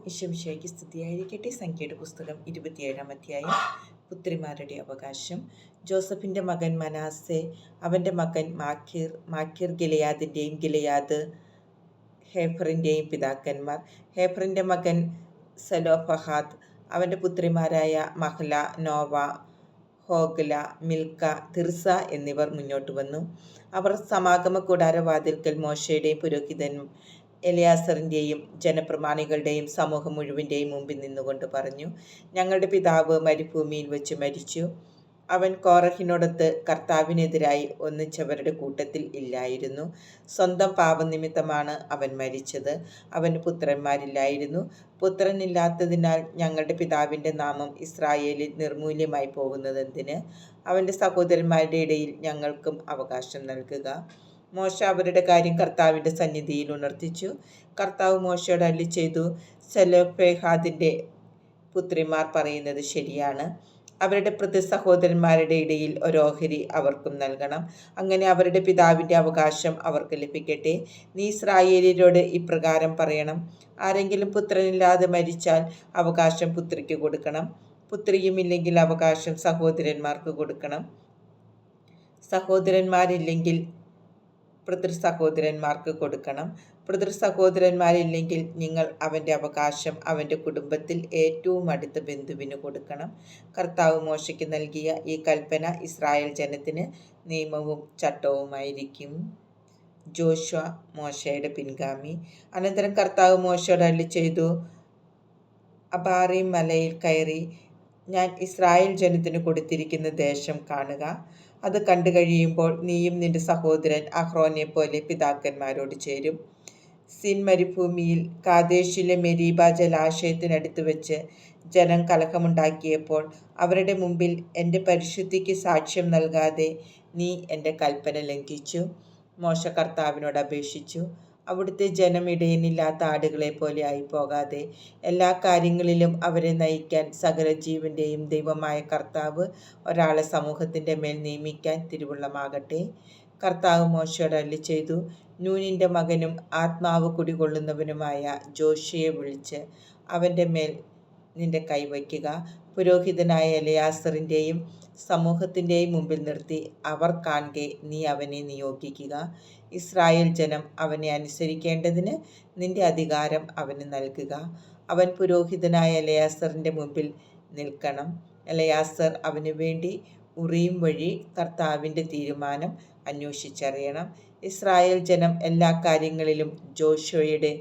ഈശോമിശിഹായ്ക്ക് സ്തുതിയായിരിക്കട്ടെ. സംഖ്യയുടെ പുസ്തകം 27-ാം അധ്യായം. പുത്രിമാരുടെ അവകാശം. ജോസഫിൻ്റെ മകൻ മനാസെ, അവൻ്റെ മകൻ മാഖീർ ഗിലെയാദിൻ്റെയും ഗിലെയാദ് ഹേഫറിൻ്റെയും പിതാക്കന്മാർ. ഹേഫറിൻ്റെ മകൻ സെലോഫഹാദ്, അവൻ്റെ പുത്രിമാരായ മഹ്ല, നോവ, ഹോഗ്ല, മിൽക്ക, തിർസ എന്നിവർ മുന്നോട്ട് വന്നു. അവർ സമാഗമ കൂടാരവാതിൽക്കൽ മോശയുടെയും പുരോഹിതൻ എലയാസറിൻ്റെയും ജനപ്രമാണികളുടെയും സമൂഹം മുഴുവൻ്റെയും മുമ്പിൽ നിന്നുകൊണ്ട് പറഞ്ഞു, ഞങ്ങളുടെ പിതാവ് മരുഭൂമിയിൽ വെച്ച് മരിച്ചു. അവൻ കോറഹിനോടൊത്ത് കർത്താവിനെതിരായി ഒന്നിച്ചവരുടെ കൂട്ടത്തിൽ ഇല്ലായിരുന്നു. സ്വന്തം പാപനിമിത്തമാണ് അവൻ മരിച്ചത്. അവന് പുത്രന്മാരില്ലായിരുന്നു. പുത്രനില്ലാത്തതിനാൽ ഞങ്ങളുടെ പിതാവിൻ്റെ നാമം ഇസ്രായേലിൽ നിർമൂല്യമായി പോകുന്നതെന്തിന്? അവൻ്റെ സഹോദരന്മാരുടെ ഇടയിൽ ഞങ്ങൾക്കും അവകാശം നൽകുക. മോശ അവരുടെ കാര്യം കർത്താവിൻ്റെ സന്നിധിയിൽ ഉണർത്തിച്ചു. കർത്താവ് മോശയോട് അരുളിച്ചെയ്തു, സെലോഫഹാദിൻ്റെ പുത്രിമാർ പറയുന്നത് ശരിയാണ്. അവരുടെ സഹോദരന്മാരുടെ ഇടയിൽ ഒരോഹരി അവർക്കും നൽകണം. അങ്ങനെ അവരുടെ പിതാവിൻ്റെ അവകാശം അവർക്ക് ലഭിക്കട്ടെ. നീ ഇസ്രായേലിയരോട് ഇപ്രകാരം പറയണം, ആരെങ്കിലും പുത്രനില്ലാതെ മരിച്ചാൽ അവകാശം പുത്രിക്ക് കൊടുക്കണം. പുത്രിയുമില്ലെങ്കിൽ അവകാശം സഹോദരന്മാർക്ക് കൊടുക്കണം. സഹോദരന്മാരില്ലെങ്കിൽ പിതൃസഹോദരന്മാർക്ക് കൊടുക്കണം. പിതൃസഹോദരന്മാരില്ലെങ്കിൽ നിങ്ങൾ അവൻ്റെ അവകാശം അവൻ്റെ കുടുംബത്തിൽ ഏറ്റവും അടുത്ത ബന്ധുവിന് കൊടുക്കണം. കർത്താവ് മോശയ്ക്ക് നൽകിയ ഈ കൽപ്പന ഇസ്രായേൽ ജനത്തിന് നിയമവും ചട്ടവുമായിരിക്കും. ജോഷുവ മോശയുടെ പിൻഗാമി. അനന്തരം കർത്താവ് മോശയോട് അരുളിച്ചെയ്തു, അബാറീം മലയിൽ കയറി ഞാൻ ഇസ്രായേൽ ജനത്തിന് കൊടുത്തിരിക്കുന്ന ദേശം കാണുക. അത് കണ്ടു കഴിയുമ്പോൾ നീയും നിന്റെ സഹോദരൻ അഹ്റോനെ പോലെ പിതാക്കന്മാരോട് ചേരും. സിൻ മരുഭൂമിയിൽ കാദേശിലെ മെരീബ ജലാശയത്തിനടുത്ത് വെച്ച് ജനം കലഹമുണ്ടാക്കിയപ്പോൾ അവരുടെ മുമ്പിൽ എൻ്റെ പരിശുദ്ധിക്ക് സാക്ഷ്യം നൽകാതെ നീ എൻ്റെ കൽപ്പന ലംഘിച്ചു. മോശ കർത്താവിനോട് അപേക്ഷിച്ചു, അവിടുത്തെ ജനം ഇടയനില്ലാത്ത ആടുകളെ പോലെ ആയിപ്പോകാതെ എല്ലാ കാര്യങ്ങളിലും അവരെ നയിക്കാൻ സകല ജീവൻ്റെയും ദൈവമായ കർത്താവ് ഒരാളെ സമൂഹത്തിൻ്റെ മേൽ നിയമിക്കാൻ തിരുവുള്ളമാകട്ടെ. കർത്താവ് മോശയോട് അരുളിച്ചെയ്തു, നൂനിൻ്റെ മകനും ആത്മാവ് കുടികൊള്ളുന്നവനുമായ ജോഷുവയെ വിളിച്ച് അവൻ്റെ മേൽ നിന്റെ കൈവയ്ക്കുക. പുരോഹിതനായ എലയാസറിൻ്റെയും സമൂഹത്തിൻ്റെയും മുമ്പിൽ നിർത്തി അവർ കാണെ നീ അവനെ നിയോഗിക്കുക. ഇസ്രായേൽ ജനം അവനെ അനുസരിക്കേണ്ടതിന് നിന്റെ അധികാരം അവന് നൽകുക. അവൻ പുരോഹിതനായ എലയാസറിൻ്റെ മുമ്പിൽ നിൽക്കണം. എലയാസർ അവന് വേണ്ടി ഉറീം വഴി കർത്താവിൻ്റെ തീരുമാനം അന്വേഷിച്ചറിയണം. ഇസ്രായേൽ ജനം എല്ലാ കാര്യങ്ങളിലും ജോഷുവയുടെ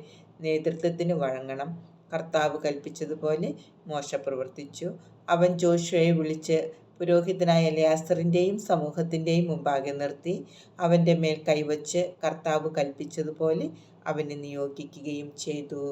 നേതൃത്വത്തിന് വഴങ്ങണം. കർത്താവ് കൽപ്പിച്ചതുപോലെ മോശ പ്രവർത്തിച്ചു. അവൻ ജോഷുവയെ വിളിച്ച് പുരോഹിതനായ എലയാസറിൻ്റെയും സമൂഹത്തിൻ്റെയും മുമ്പാകെ നിർത്തി അവൻ്റെ മേൽ കൈവച്ച് കർത്താവ് കൽപ്പിച്ചതുപോലെ അവനെ നിയോഗിക്കുകയും ചെയ്തു.